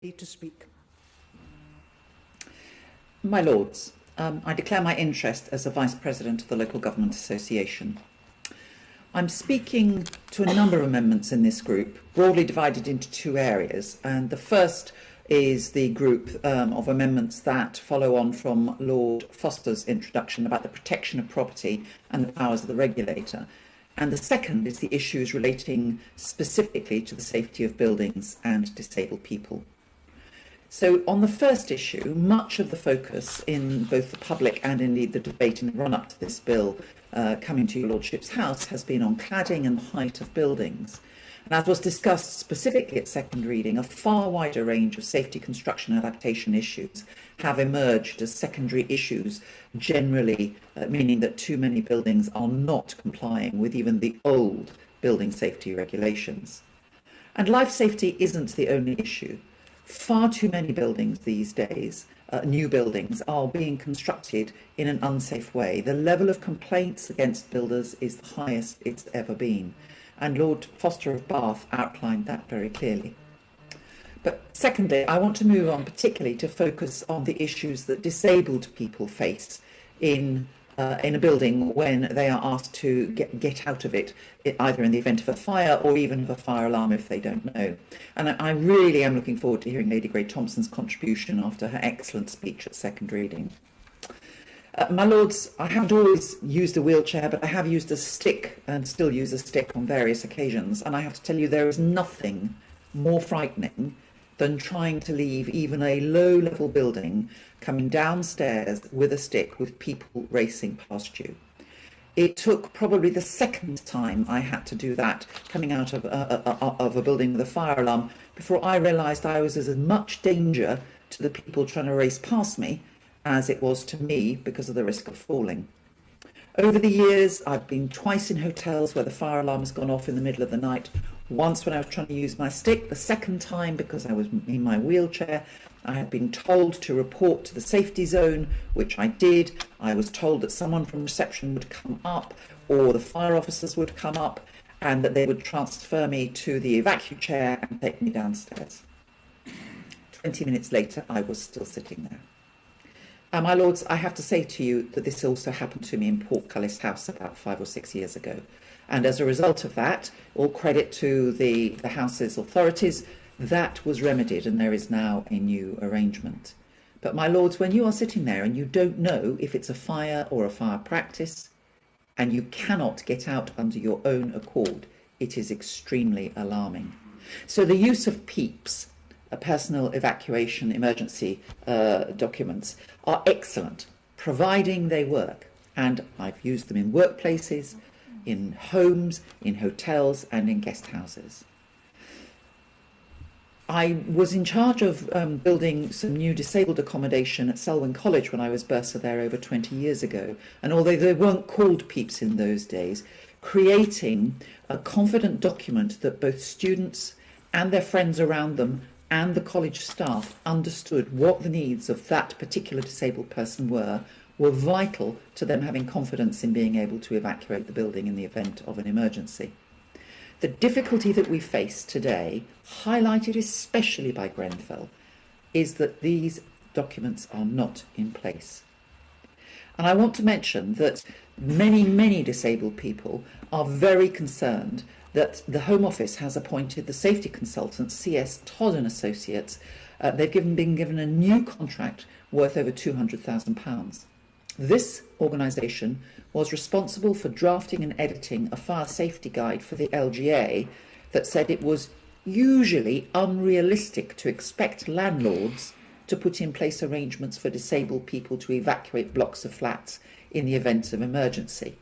to speak. My Lords, I declare my interest as a Vice President of the Local Government Association. I'm speaking to a number of amendments in this group, broadly divided into two areas, and the first is the group of amendments that follow on from Lord Foster's introduction about the protection of property and the powers of the regulator. And the second is the issues relating specifically to the safety of buildings and disabled people. So on the first issue, much of the focus in both the public and indeed the debate in the run-up to this bill coming to your Lordship's House has been on cladding and height of buildings. And as was discussed specifically at second reading, a far wider range of safety construction adaptation issues have emerged as secondary issues, generally meaning that too many buildings are not complying with even the old building safety regulations. And life safety isn't the only issue. Far too many buildings these days, new buildings, are being constructed in an unsafe way. The level of complaints against builders is the highest it's ever been. And Lord Foster of Bath outlined that very clearly. But secondly, I want to move on particularly to focus on the issues that disabled people face in a building when they are asked to get out of it, either in the event of a fire or even of a fire alarm if they don't know. And I really am looking forward to hearing Lady Gray-Thompson's contribution after her excellent speech at second reading. My Lords, I haven't always used a wheelchair, but I have used a stick and still use a stick on various occasions. And I have to tell you, there is nothing more frightening than trying to leave even a low-level building coming downstairs with a stick with people racing past you. It took probably the second time I had to do that coming out of a building with a fire alarm before I realised I was as much danger to the people trying to race past me as it was to me because of the risk of falling. Over the years, I've been twice in hotels where the fire alarm has gone off in the middle of the night. Once when I was trying to use my stick, the second time because I was in my wheelchair. I had been told to report to the safety zone, which I did. I was told that someone from reception would come up or the fire officers would come up and that they would transfer me to the evacuation chair and take me downstairs. 20 minutes later, I was still sitting there. My Lords, I have to say to you that this also happened to me in Portcullis House about 5 or 6 years ago. And as a result of that, all credit to the House's authorities, that was remedied and there is now a new arrangement. But my Lords, when you are sitting there and you don't know if it's a fire or a fire practice, and you cannot get out under your own accord, it is extremely alarming. So the use of PEEPs, personal evacuation emergency documents, are excellent, providing they work. And I've used them in workplaces, in homes, in hotels and in guest houses. I was in charge of building some new disabled accommodation at Selwyn College when I was bursar there over 20 years ago. And although they weren't called PEEPs in those days, creating a confident document that both students and their friends around them and the college staff understood what the needs of that particular disabled person were vital to them having confidence in being able to evacuate the building in the event of an emergency. The difficulty that we face today, highlighted especially by Grenfell, is that these documents are not in place. And I want to mention that many disabled people are very concerned that the Home Office has appointed the safety consultant, CS Todd and Associates. They've been given a new contract worth over £200,000. This organisation was responsible for drafting and editing a fire safety guide for the LGA that said it was usually unrealistic to expect landlords to put in place arrangements for disabled people to evacuate blocks of flats in the event of emergency.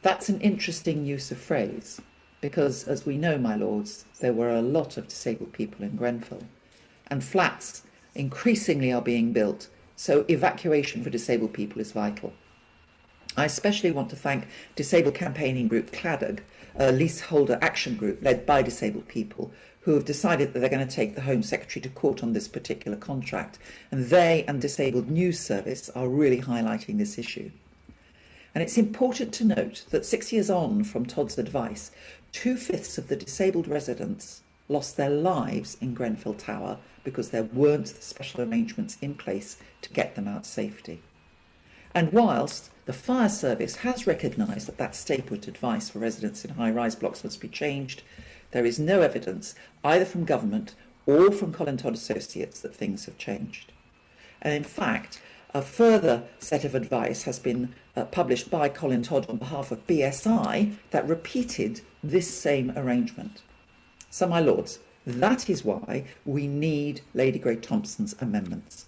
That's an interesting use of phrase because, as we know, my Lords, there were a lot of disabled people in Grenfell and flats increasingly are being built, so evacuation for disabled people is vital. I especially want to thank disabled campaigning group CLADG, a leaseholder action group led by disabled people, who have decided that they're going to take the Home Secretary to court on this particular contract. And they and Disabled News Service are really highlighting this issue. And it's important to note that 6 years on from Todd's advice, 2/5 of the disabled residents lost their lives in Grenfell Tower because there weren't the special arrangements in place to get them out safely. And whilst the fire service has recognised that stay put advice for residents in high-rise blocks must be changed, there is no evidence, either from government or from Colin Todd Associates, that things have changed. And in fact, a further set of advice has been published by Colin Todd on behalf of BSI that repeated this same arrangement. So, my lords, that is why we need Lady Grey Thompson's amendments.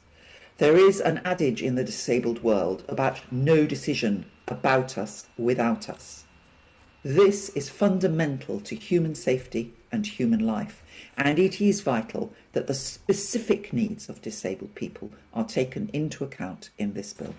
There is an adage in the disabled world about no decision about us without us. This is fundamental to human safety and human life, and it is vital that the specific needs of disabled people are taken into account in this bill.